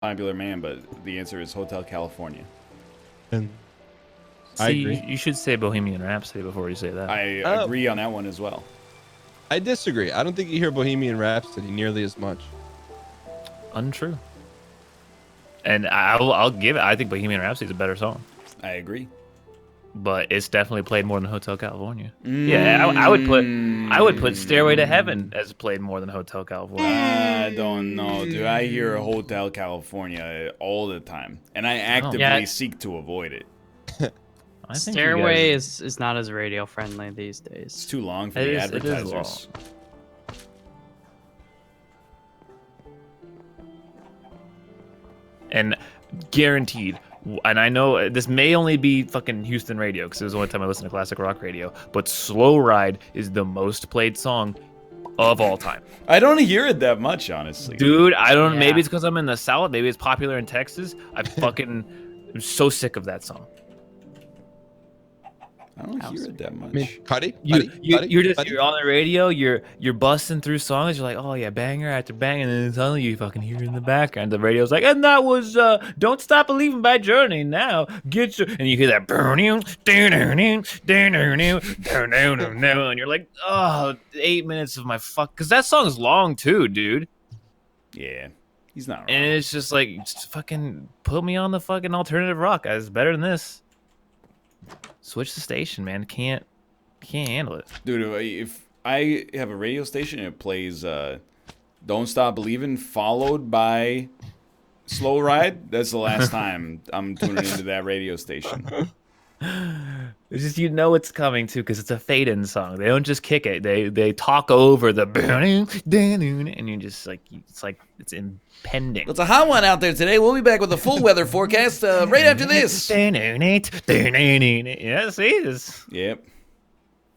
Popular man, but the answer is Hotel California. And I agree. You should say Bohemian Rhapsody before you say that. I agree on that one as well. I disagree. I don't think you hear Bohemian Rhapsody nearly as much. Untrue. And I'll give it. I think Bohemian Rhapsody is a better song. I agree. But it's definitely played more than Hotel California. Yeah, I would put Stairway to Heaven as played more than Hotel California. I don't know, dude. I hear Hotel California all the time, and I actively seek to avoid it. I think Stairway is not as radio friendly these days. It's too long for the advertisers. And guaranteed, and I know this may only be fucking Houston radio because it was the only time I listened to classic rock radio, but Slow Ride is the most played song of all time. I don't hear it that much, honestly. Dude, I don't. Yeah. Maybe it's because I'm in the South. Maybe it's popular in Texas. I'm so sick of that song. I don't hear it that much. I mean, Cuddy? You're on the radio. You're busting through songs. You're like, oh yeah, banger after banger, and then suddenly you fucking hear it in the background. The radio's like, and that was "Don't Stop Believing" by Journey. Now get your, and you hear that and you're like, oh, 8 minutes of my fuck, because that song's long too, dude. Yeah, he's not wrong. And it's just like, just fucking put me on the fucking alternative rock. It's better than this. Switch the station, man. Can't handle it, dude. If I have a radio station and it plays "Don't Stop Believing" followed by "Slow Ride," that's the last time I'm tuning into that radio station. It's just, you know it's coming too, because it's a fade-in song. They don't just kick it. They talk over the and you just like, it's impending. It's a hot one out there today. We'll be back with a full weather forecast right after this. Yeah, see this. Yep.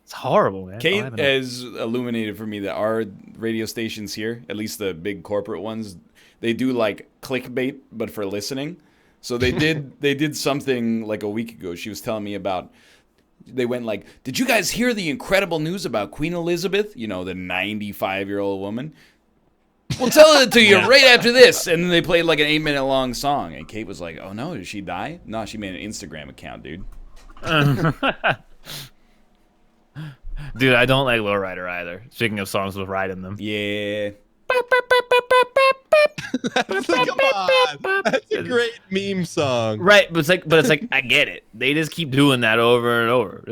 It's horrible, man. Kate has illuminated for me that our radio stations here, at least the big corporate ones, they do like clickbait, but for listening. So they did something like a week ago. She was telling me about, they went like, did you guys hear the incredible news about Queen Elizabeth? You know, the 95-year-old woman. We'll tell it to you right after this. And then they played like an 8-minute long song. And Kate was like, oh no, did she die? No, she made an Instagram account, dude. Dude, I don't like Lowrider either. Speaking of songs with ride in them. Yeah. Come on. That's a great meme song. Right, but it's like I get it. They just keep doing that over and over.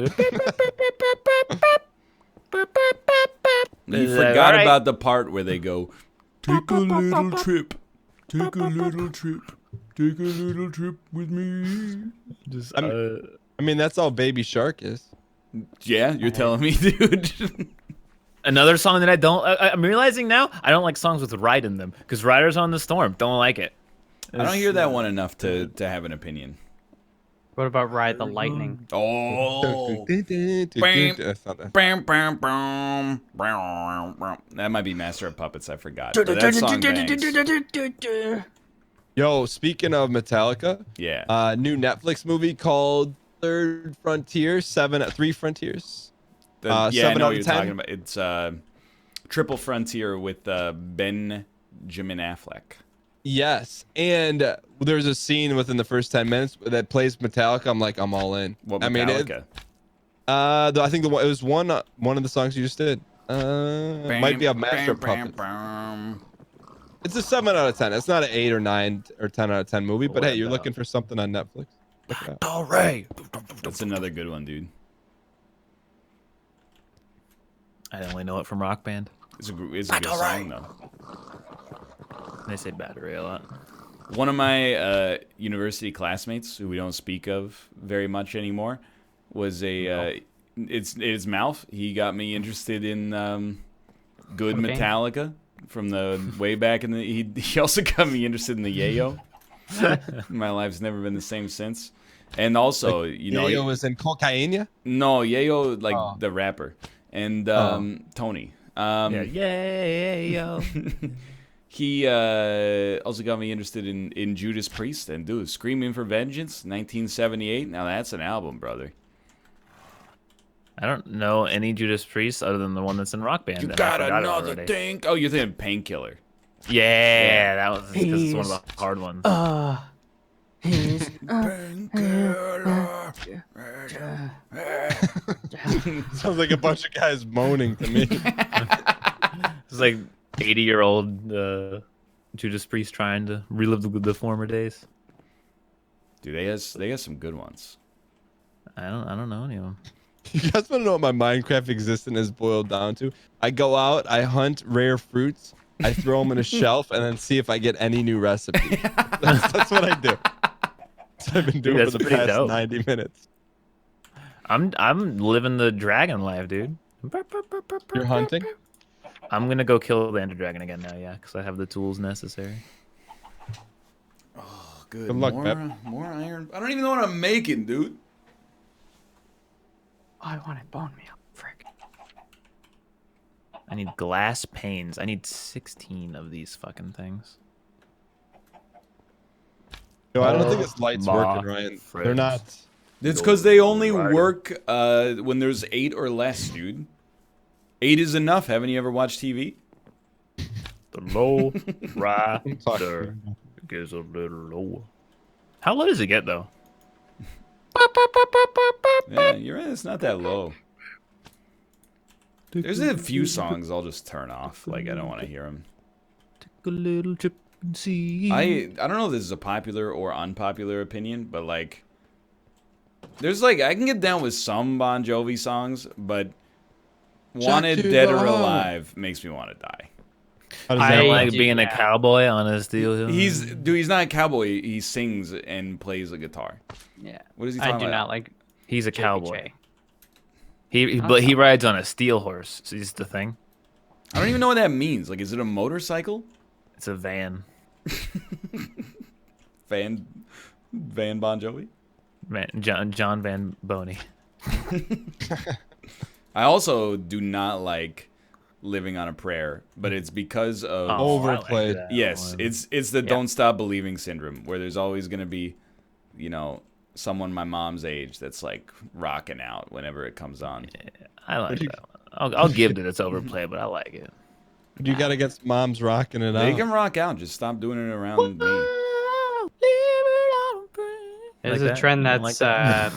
You forgot about the part where they go, take a little trip, take a little trip, take a little trip with me. Just, I mean, that's all Baby Shark is. Yeah, you're telling me, dude. Another song that I'm realizing now, I don't like songs with ride in them, because Riders on the Storm, don't like it. I don't hear that one enough to have an opinion. What about Ride the Lightning? Oh. That might be Master of Puppets, I forgot. But that song bangs. Yo, speaking of Metallica, yeah, new Netflix movie called Third Frontier, 3 Frontiers. Yeah, 7 I know out what you're of 10. talking about. It's Triple Frontier with Benjamin Affleck. Yes, and there's a scene within the first 10 minutes that plays Metallica. I'm like, I'm all in. What Metallica? I think it was one of the songs you just did. Might be a Master of Puppets. It's a 7 out of 10. It's not an 8 or 9 or 10 out of 10 movie, but hey, you're looking for something on Netflix. Look it up. All right. That's another good one, dude. I only know it from Rock Band. It's a good song, though. They say battery a lot. One of my university classmates, who we don't speak of very much anymore, was it's Malf. He got me interested in good Metallica from the way back in the. He also got me interested in the Yayo. My life's never been the same since. And also, you know, Yayo was in Cocaine? No, Yayo, like the rapper. And Tony. Yayo. He also got me interested in Judas Priest and dude, Screaming for Vengeance, 1978. Now that's an album, brother. I don't know any Judas Priest other than the one that's in Rock Band. You got another thing. Oh, you're thinking Painkiller. Yeah, that was because it's one of the hard ones. He's Sounds like a bunch of guys moaning to me. It's like 80-year-old Judas Priest trying to relive the former days. Dude, they got some good ones. I don't know any of them. You guys want to know what my Minecraft existence is boiled down to? I go out, I hunt rare fruits, I throw them in a shelf, and then see if I get any new recipes. That's what I do. That's what I've been doing for the past dope. 90 minutes. I'm living the dragon life, dude. You're hunting? I'm gonna go kill the Ender Dragon again now, yeah, because I have the tools necessary. Oh, good. Good luck, more, Pep. more iron. I don't even know what I'm making, dude. I wanted bone meal. Frick. I need glass panes. I need 16 of these fucking things. No, I don't think this light's working, Ryan. They're not. It's because they only work when there's 8 or less, dude. 8 is enough. Haven't you ever watched TV? The low rider gets a little lower. How low does it get, though? Yeah, you're right. It's not that low. There's a few songs I'll just turn off. Like, I don't want to hear them. Take a little trip and see. I don't know if this is a popular or unpopular opinion, but, like, there's, like, I can get down with some Bon Jovi songs, but Wanted, Dead or Alive makes me want to die. How does I that like work? being a cowboy on a steel hill. He's not a cowboy. He sings and plays a guitar. Yeah. What is he I talking do about? not like. He's a JPJ. cowboy. But he rides on a steel horse. So he's the thing. I don't even know what that means. Like, is it a motorcycle? It's a van. Van Bon Jovi? John Van Boney. I also do not like Living on a Prayer, but it's because of Overplayed. I like that yes, one. it's the Don't Stop Believing syndrome, where there's always gonna be, you know, someone my mom's age that's like rocking out whenever it comes on. I like that one. I'll give that it's overplayed, but I like it. You got to get moms rocking it They out. can rock out, just stop doing it around me. There's Like a that? trend You don't that's like that?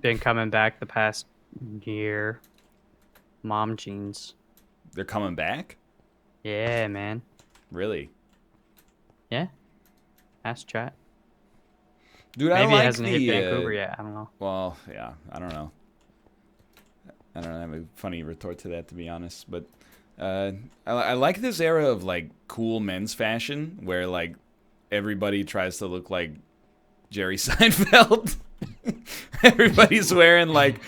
been coming back the past year. Mom jeans. They're coming back? Yeah, man. Really? Yeah. Ask chat. Dude, Maybe I it like hasn't hit the Vancouver yet. I don't know. well, yeah, I don't know. I don't have a funny retort to that, to be honest, but I like this era of like cool men's fashion where like everybody tries to look like Jerry Seinfeld. Everybody's wearing like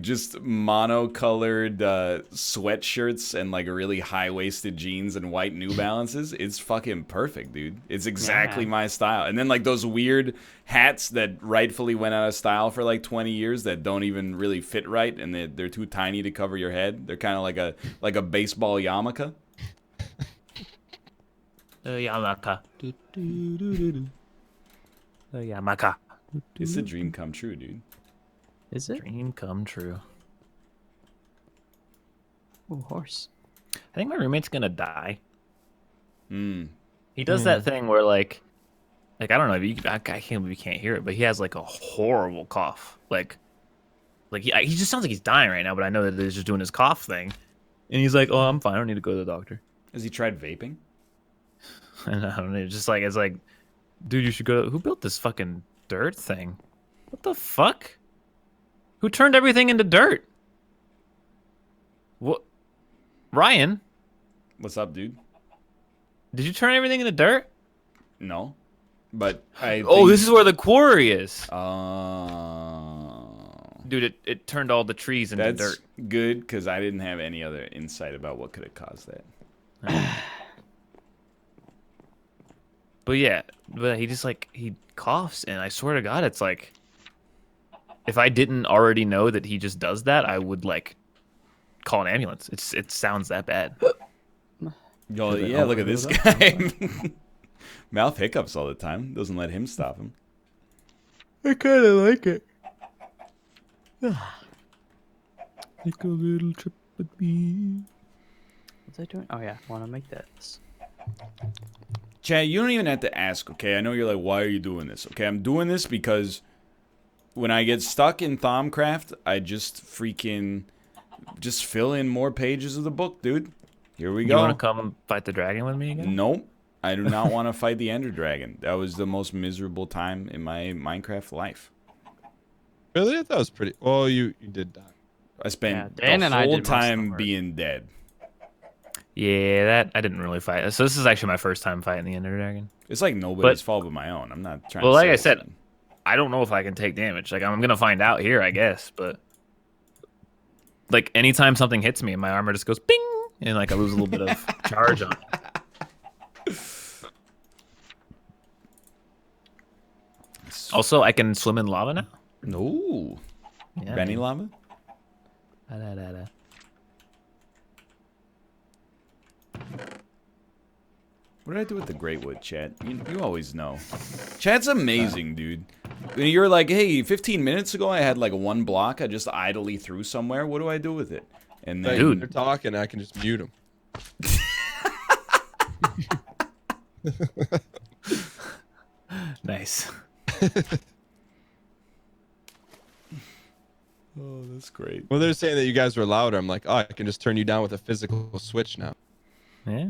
just monocolored sweatshirts and like really high-waisted jeans and white New Balances. It's fucking perfect, dude. It's exactly my style. And then like those weird hats that rightfully went out of style for like 20 years that don't even really fit right and they're too tiny to cover your head. They're kind of like a baseball yarmulke. Yamaka. Yamaka. It's a dream come true, dude. Is it? Dream come true. Ooh, horse. I think my roommate's gonna die. Mm. He does that thing where like I don't know if you I can't believe you can't hear it, but he has like a horrible cough. Like he just sounds like he's dying right now, but I know that he's just doing his cough thing. And he's like, "Oh, I'm fine. I don't need to go to the doctor." Has he tried vaping? And I don't know. It's like, dude, you should go. Who built this fucking dirt thing? What the fuck? Who turned everything into dirt? What? Ryan, What's up, dude? did you turn everything into dirt? No. But I Oh, think, this is where the quarry is. Dude, it turned all the trees into that's dirt. good because I didn't have any other insight about what could have caused that. But yeah, but he just like he coughs, and I swear to God, it's like if I didn't already know that he just does that, I would like call an ambulance. It sounds that bad. Oh, yeah, look at this guy. Mouth hiccups all the time. Doesn't let him stop him. I kind of like it. Take a little trip with me. What's I doing? Oh yeah, want to make this. Chad, you don't even have to ask, okay? I know you're like, why are you doing this? Okay, I'm doing this because when I get stuck in Thaumcraft, I just freaking just fill in more pages of the book, dude. Here we go. You want to come fight the dragon with me again? Nope. I do not want to fight the Ender Dragon. That was the most miserable time in my Minecraft life. Really? I thought it was pretty. Well, you did die. I spent Dan and the I whole did most of the time work. being dead. Yeah, that I didn't really fight. So this is actually my first time fighting the Ender Dragon. It's like nobody's fault but my own. I'm not trying Well, to like say I this. said, I don't know if I can take damage. Like, I'm gonna find out here, I guess. But like, anytime something hits me, my armor just goes ping, and like I lose a little bit of charge on it. Also, I can swim in lava now. No. Yeah, Benny man. Lava? Da-da-da-da. What did I do with the Great Wood, Chad? You always know. Chad's amazing, dude. When you're like, hey, 15 minutes ago I had like one block I just idly threw somewhere. What do I do with it? And then, Dude, they're talking. I can just mute them. Nice. Oh, that's great. Well, they're saying that you guys were louder. I'm like, oh, I can just turn you down with a physical switch now. Yeah.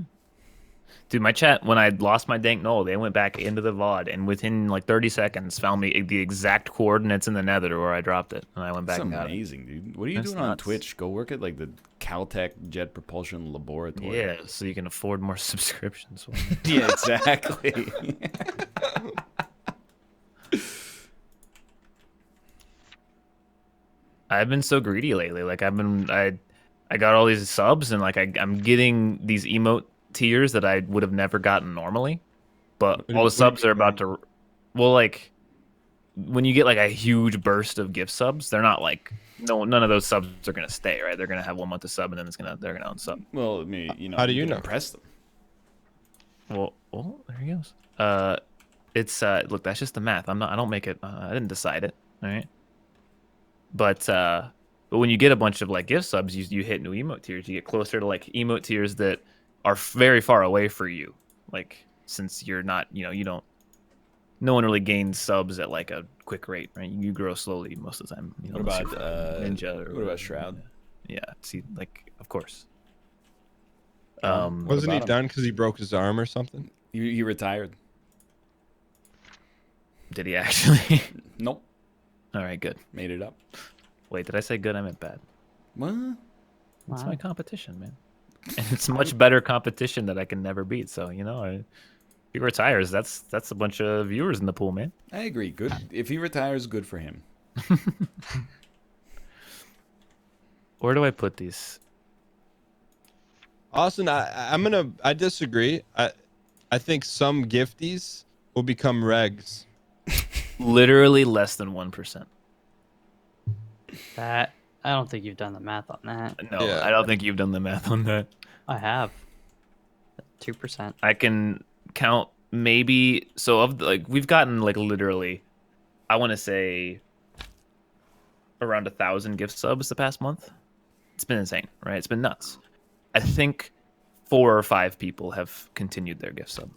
Dude, my chat, when I lost my dank knoll, they went back into the VOD and within like 30 seconds found me the exact coordinates in the nether where I dropped it. And I went back That's and got it. amazing, dude. What are you That's doing on nuts. Twitch? Go work at like the Caltech Jet Propulsion Laboratory. Yeah, so you can afford more subscriptions. Yeah, exactly. I've been so greedy lately. Like I got all these subs and like I'm getting these emote tiers that I would have never gotten normally. But all the subs are about to, well, like when you get like a huge burst of gift subs, they're not like none of those subs are gonna stay, right? They're gonna have 1 month of sub and then they're gonna unsub. Well, I mean, you know, How do you can know? impress them. Well, oh, there he goes. It's look, that's just the math. I don't make it. I didn't decide it. All right. But when you get a bunch of like gift subs, you hit new emote tiers. You get closer to like emote tiers that are very far away for you. Like since you're not, you don't. No one really gains subs at like a quick rate, right? You grow slowly most of the time. What about Ninja? what about Shroud? Yeah. See, like of course. What Wasn't he about him? done because he broke his arm or something? He retired. Did he actually? Nope. All right, good. Made it up. Wait, did I say good? I meant bad. What? It's Wow. my competition, man. And it's much better competition that I can never beat. So if he retires, that's a bunch of viewers in the pool, man. I agree. Good. If he retires, good for him. Where do I put these? Austin, I disagree. I think some gifties will become regs. Literally less than 1%. That I don't think you've done the math on that. No, Yeah. I don't think you've done the math on that. I have 2%. I can count maybe we've gotten like literally, I want to say around 1,000 gift subs the past month. It's been insane, right? It's been nuts. I think 4 or 5 people have continued their gift sub.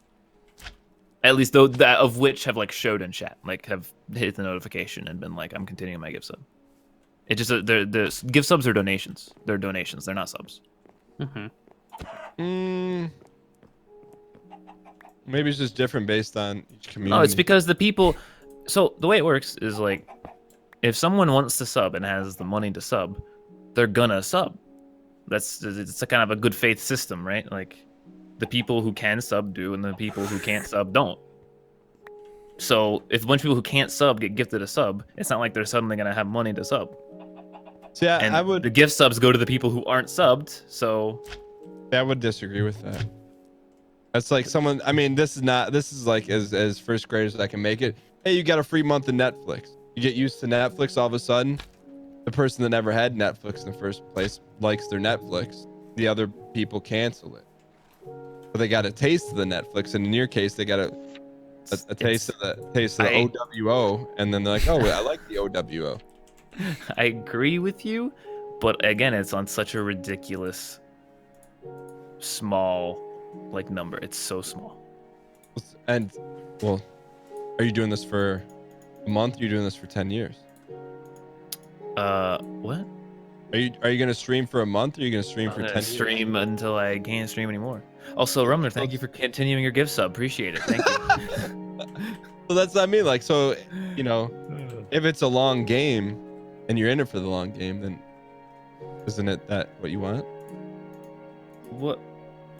At least though that of which have like showed in chat, like have hit the notification and been like, I'm continuing my gift sub. It just the gift subs are donations. They're donations. They're not subs. Mm-hmm. Maybe it's just different based on each community. No, it's because the people. So the way it works is like, if someone wants to sub and has the money to sub, they're gonna sub. It's a kind of a good faith system, right? Like, the people who can sub do, and the people who can't sub don't. So if a bunch of people who can't sub get gifted a sub, it's not like they're suddenly gonna have money to sub. See, And the gift subs go to the people who aren't subbed. So I would disagree with that. That's like someone. I mean, this is like as first graders I can make it. Hey, you got a free month of Netflix. You get used to Netflix. All of a sudden, the person that never had Netflix in the first place likes their Netflix. The other people cancel it. But they got a taste of the Netflix, and in your case, they got a taste of the OWO, and then they're like, oh, I like the OWO. I agree with you, but again, it's on such a ridiculous small like number. It's so small. And well, are you doing this for a month? Or are you doing this for 10 years? What? Are you gonna stream for a month? Or are you gonna stream I'm for gonna 10 years? stream until I can't stream anymore. Also, Rumler, thank you for continuing your gift sub. Appreciate it. Thank you. So that's what I mean. Like, so you know, if it's a long game, and you're in it for the long game, then isn't it that what you want? What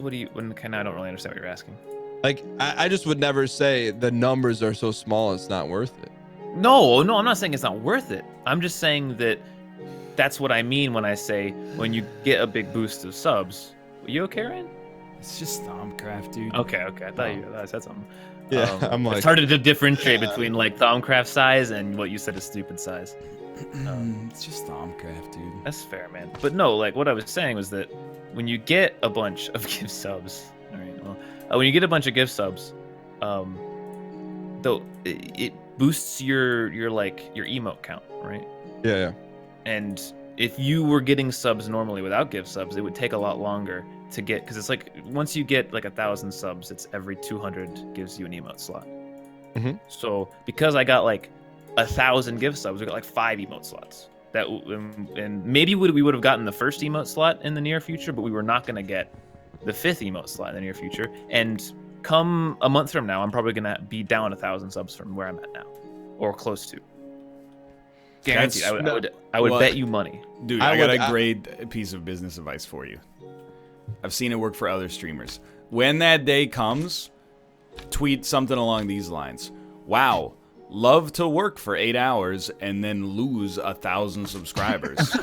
do you? When kind of, I don't really understand what you're asking. Like, I just would never say the numbers are so small it's not worth it. No, I'm not saying it's not worth it. I'm just saying that that's what I mean when I say when you get a big boost of subs. Are you okay, Ryan? It's just Thaumcraft, dude. Okay. I thought I said something. Yeah, I'm like, it's hard to differentiate between like Thaumcraft size and what you said is stupid size. It's just Thaumcraft, dude. That's fair, man. But no, like what I was saying was that when you get a bunch of gift subs, all right, well, when you get a bunch of gift subs, though it boosts your emote count, right? yeah. And if you were getting subs normally without gift subs, it would take a lot longer to get, because it's like once you get like 1,000 subs, it's every 200 gives you an emote slot. Mhm. So because I got like 1,000 gift subs, we got like 5 emote slots. That and maybe we would have gotten the first emote slot in the near future, but we were not going to get the 5th emote slot in the near future. And come a month from now, I'm probably going to be down 1,000 subs from where I'm at now, or close to. Guaranteed. I would bet you money. Dude, I got a great piece of business advice for you. I've seen it work for other streamers. When that day comes, tweet something along these lines. Wow, love to work for 8 hours and then lose 1,000 subscribers.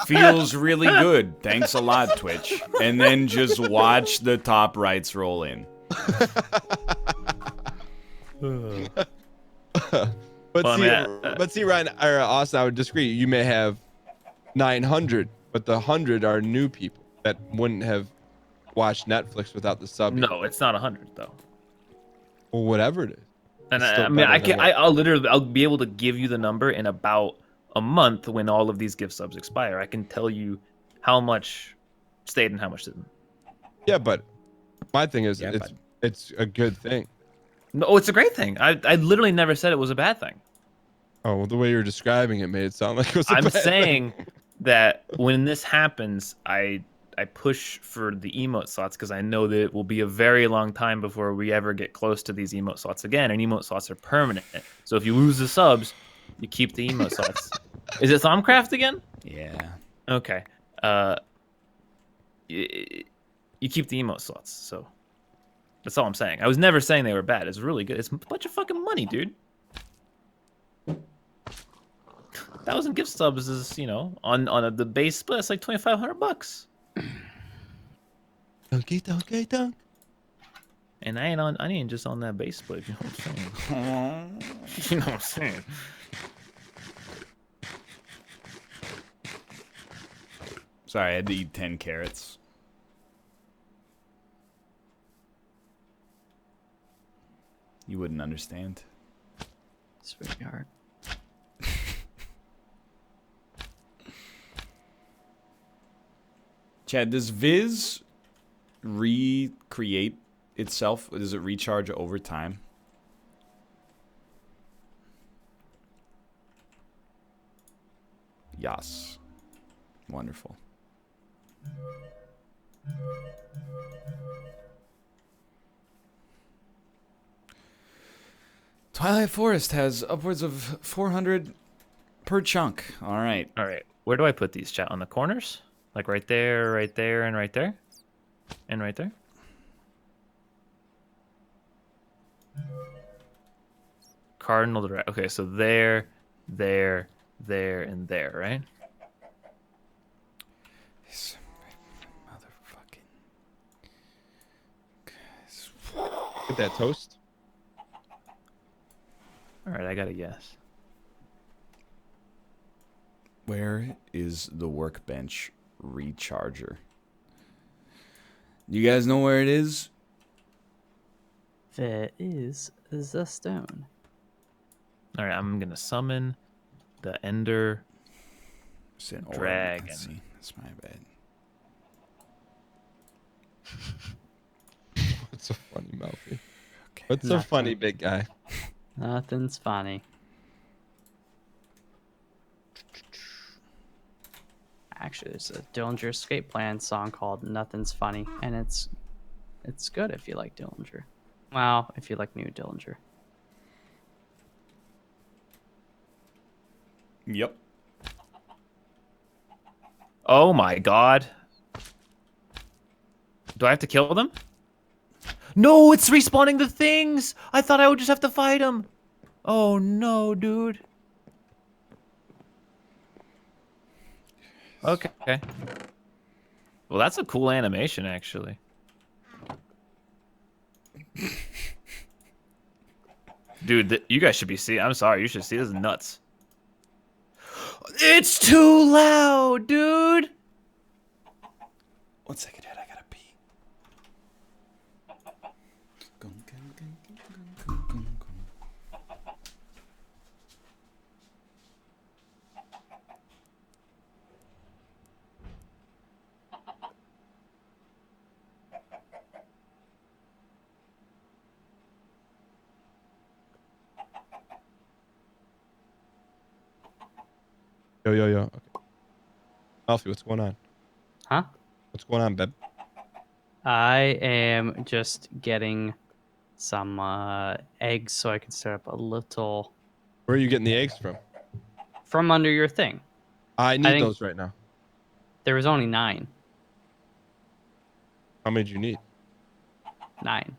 Feels really good. Thanks a lot, Twitch. And then just watch the top rights roll in. But see, Ryan or Austin, I would disagree. You may have 900, but the 100 are new people that wouldn't have watched Netflix without the sub. No, it's not 100 though. Well, whatever it is. And I mean, I'll be able to give you the number in about a month when all of these gift subs expire. I can tell you how much stayed and how much didn't. Yeah, but my thing is, it's a good thing. No, it's a great thing. I literally never said it was a bad thing. Oh, well, the way you're describing it made it sound like it was a bad saying thing. That when this happens, I push for the emote slots because I know that it will be a very long time before we ever get close to these emote slots again. And emote slots are permanent. So if you lose the subs, you keep the emote slots. Is it Thaumcraft again? Yeah. Okay. You keep the emote slots. So that's all I'm saying. I was never saying they were bad. It's really good. It's a bunch of fucking money, dude. 1,000 gift subs is, on the base split, it's like $2,500. Donkey dunk. And I ain't just on that base split. You know what I'm saying? You know what I'm saying? Sorry, I had to eat 10 carrots. You wouldn't understand. Sweetheart. Chad, does Viz recreate itself? Does it recharge over time? Yes. Wonderful. Twilight Forest has upwards of 400 per chunk. All right. All right. Where do I put these, chat? On the corners? Like right there, and right there? And right there? Cardinal direct. Okay, so there, and there, right? Motherfucking. Get that toast. All right, I got a yes. Where is the workbench recharger? You guys know where it is? There is the stone. All right, I'm gonna summon the Ender Dragon. Let's see. That's my bad. What's so funny, Melfi? What's so funny, big guy? Nothing's funny. Actually, there's a Dillinger Escape Plan song called "Nothing's Funny," and it's good if you like Dillinger. Well, if you like new Dillinger. Yep. Oh my god. Do I have to kill them? No, it's respawning the things. I thought I would just have to fight them. Oh no, dude. Okay. Well, that's a cool animation, actually. Dude, you guys should be seeing. I'm sorry, you should see. This is nuts. It's too loud, dude. 1 second, Dad. I gotta pee. Yo. Okay. Alfie, what's going on? Huh? What's going on, babe? I am just getting some eggs so I can set up a little Where are you getting the eggs from? under your thing. I need those right now. There was only 9. How many do you need? 9.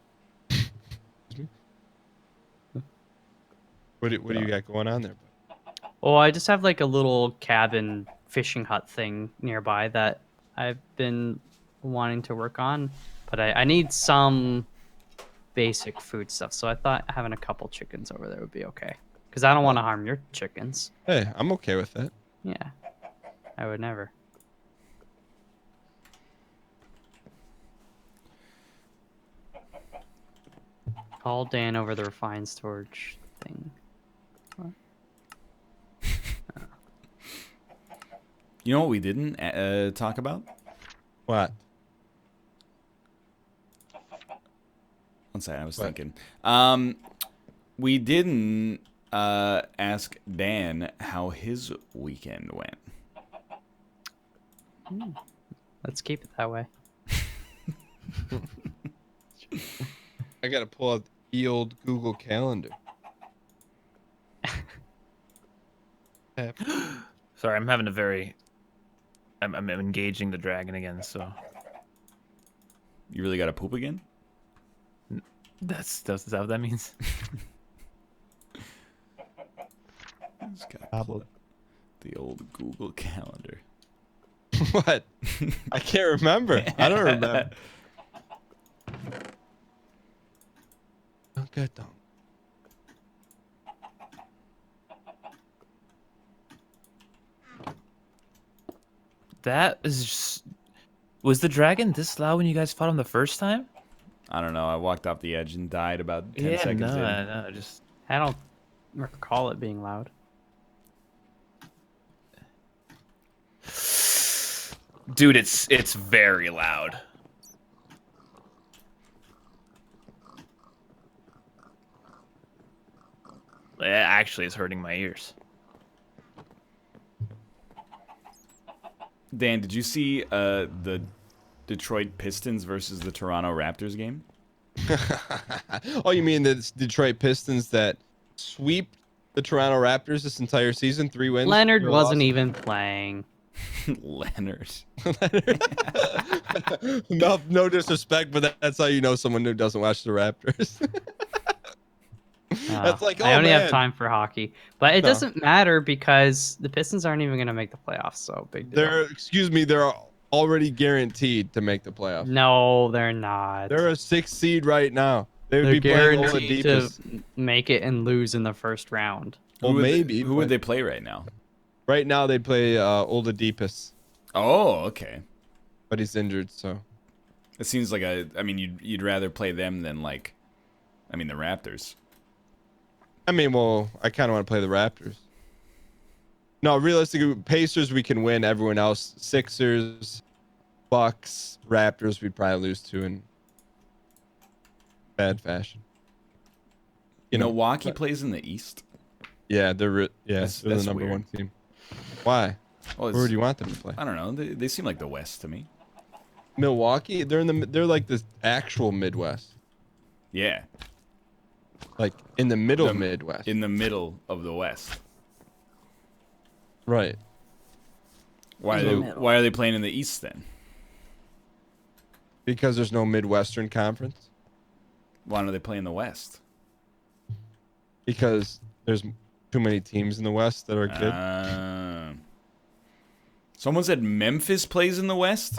What do you got going on there? Well, I just have like a little cabin fishing hut thing nearby that I've been wanting to work on, but I need some basic food stuff. So I thought having a couple chickens over there would be okay, because I don't want to harm your chickens. Hey, I'm okay with that. Yeah, I would never. Call Dan over the refined storage thing. You know what we didn't talk about? What? One second, I was thinking. We didn't ask Dan how his weekend went. Let's keep it that way. I gotta pull out the old Google Calendar. Sorry, I'm having a very... I'm engaging the dragon again, so... You really got to poop again? That's that what that means? Just gotta pull out the old Google Calendar. What? I can't remember. I don't remember. Okay, don't. That is just... Was the dragon this loud when you guys fought him the first time? I don't know. I walked off the edge and died about 10 seconds in. No, just... I don't recall it being loud. Dude, it's very loud. It actually is hurting my ears. Dan, did you see the Detroit Pistons versus the Toronto Raptors game? Oh, you mean the Detroit Pistons that sweep the Toronto Raptors this entire season? 3 wins. Leonard wasn't even playing. Leonard. No disrespect, but that's how you know someone who doesn't watch the Raptors. That's like, oh, I only man. have time for hockey, but it doesn't matter because the Pistons aren't even going to make the playoffs. So big deal. They're already guaranteed to make the playoffs. No, they're not. They're a 6th seed right now. They would They're be playing guaranteed to Oladipo. make it and lose in the first round. Well, maybe. Who would they play right now? Right now they play Oladipo, Oh, okay. but he's injured, so. It seems like I mean, you'd rather play them than the Raptors. I mean, well, I kind of want to play the Raptors. No, realistically, Pacers we can win. Everyone else, Sixers, Bucks, Raptors, we'd probably lose to. And bad fashion. You know, Milwaukee plays in the East. yeah, they're That's the number weird. one team. Why? Well, Where do you want them to play? I don't know. They seem like the West to me. Milwaukee, they're like the actual Midwest, Yeah, like in the middle Midwest. in the middle of the West. Right. Why are they playing in the East then? Because there's no Midwestern Conference. Why don't they play in the West? Because there's too many teams in the West that are good. Someone said Memphis plays in the West.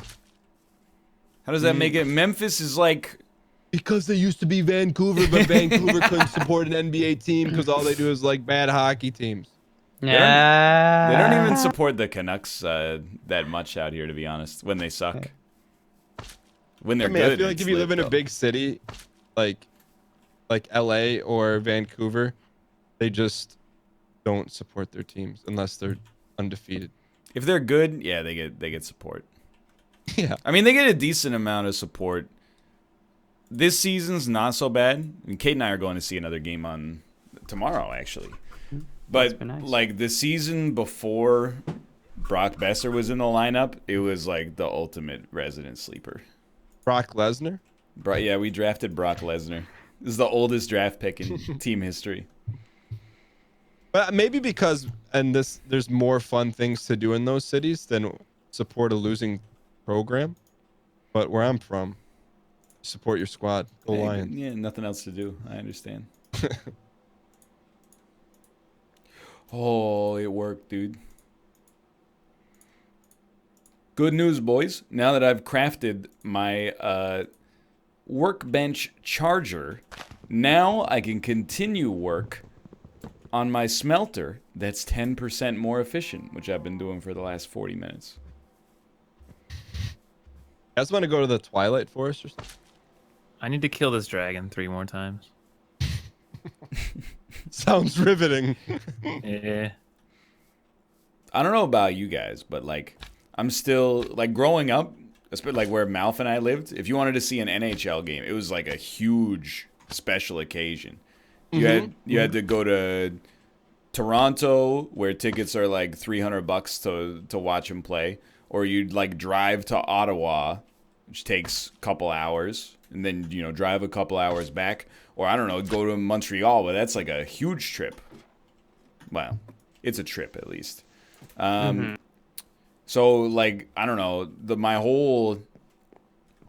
How does that make it? Memphis is like. Because they used to be Vancouver, but Vancouver couldn't support an NBA team because all they do is like bad hockey teams. Yeah. They don't even support the Canucks that much out here, to be honest. When they suck. When they're good. I feel like if you live in a big city, like LA or Vancouver, they just don't support their teams unless they're undefeated. If they're good, yeah, they get support. Yeah. I mean, they get a decent amount of support. This season's not so bad. And Kate and I are going to see another game on tomorrow, actually. But nice. like the season before Brock Besser was in the lineup, it was like the ultimate resident sleeper. Brock Lesnar? Yeah, we drafted Brock Lesnar. This is the oldest draft pick in team history. But maybe because there's more fun things to do in those cities than support a losing program. But where I'm from, support your squad. Go Lions. Yeah, nothing else to do. I understand. Oh, it worked, dude. Good news, boys. Now that I've crafted my workbench charger, now I can continue work on my smelter that's 10% more efficient, which I've been doing for the last 40 minutes. You guys want to go to the Twilight Forest or something? I need to kill this dragon 3 more times. Sounds riveting. Yeah. I don't know about you guys, but like I'm still like growing up, especially like where Malf and I lived. If you wanted to see an NHL game, it was like a huge special occasion. You had to go to Toronto, where tickets are like $300 to watch them play, or you'd like drive to Ottawa, which takes a couple hours, and then drive a couple hours back, or I don't know, go to Montreal, but that's like a huge trip. Well, it's a trip at least. So like I don't know, my whole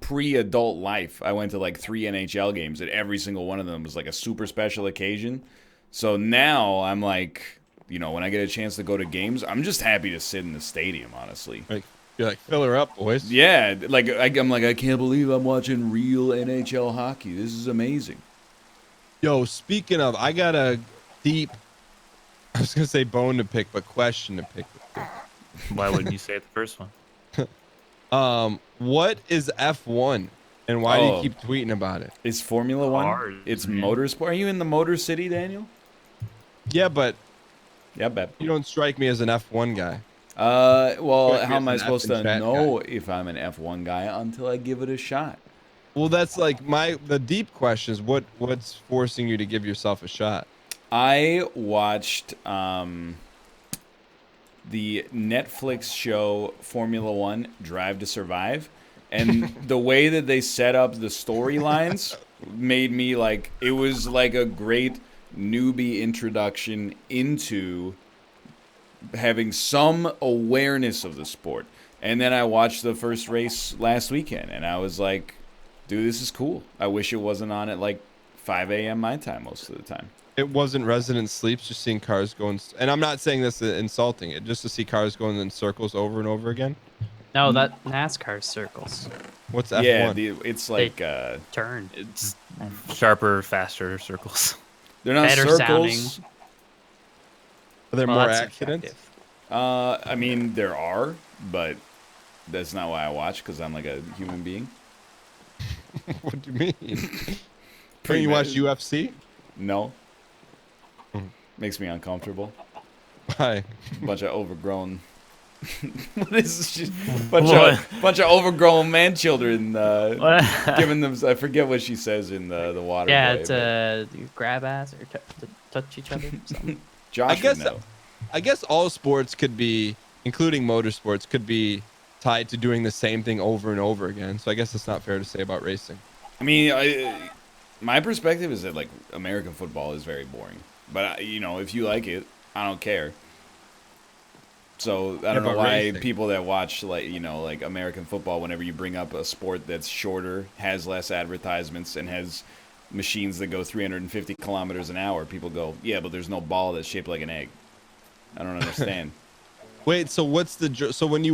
pre-adult life, I went to like 3 NHL games, and every single one of them was like a super special occasion. So now I'm like, when I get a chance to go to games, I'm just happy to sit in the stadium, honestly. Like you're like, fill her up, boys. Yeah, like I'm like, I can't believe I'm watching real NHL hockey. This is amazing. Yo, speaking of, I got a deep, I was gonna say bone to pick, but question to pick. Why wouldn't you say it the first one? What is F1, and why do you keep tweeting about it? It's Formula One. Cars, It's man. motorsport. Are you in the Motor City, Daniel? Yeah, but Yeah, bet. you don't strike me as an F1 guy. Well, Strike me how am as I an supposed F to and chat know if I'm an F1 guy until I give it a shot? Well, that's like the deep question is what's forcing you to give yourself a shot? I watched the Netflix show Formula One Drive to Survive, and the way that they set up the storylines made me like, it was like a great newbie introduction into having some awareness of the sport. And then I watched the first race last weekend, and I was like, dude, this is cool. I wish it wasn't on at like 5 a.m. my time most of the time. It wasn't resident sleeps, just seeing cars going, and I'm not saying this insulting it, just to see cars going in circles over and over again. No, that NASCAR circles. What's F1? Yeah, it's like Turn. It's sharper, faster circles. they're not better circles. Are there Well, more that's accidents? subjective. I mean, there are, but that's not why I watch, because I'm like a human being. What do you mean? Can you watch UFC? No. Makes me uncomfortable. Why? Bunch of overgrown What is this shit? Bunch of overgrown man children giving them. I forget what she says in the water. Yeah, boy, it's you grab ass or touch each other. Something. Josh would know. I guess all sports could be, including motorsports, could be tied to doing the same thing over and over again. So I guess it's not fair to say about racing. I mean, my perspective is that like American football is very boring. But you know, if you like it, I don't care. So I don't know why people that watch like American football, whenever you bring up a sport that's shorter, has less advertisements, and has machines that go 350 kilometers an hour, people go, yeah, but there's no ball that's shaped like an egg. I don't understand. Wait, so what's so when you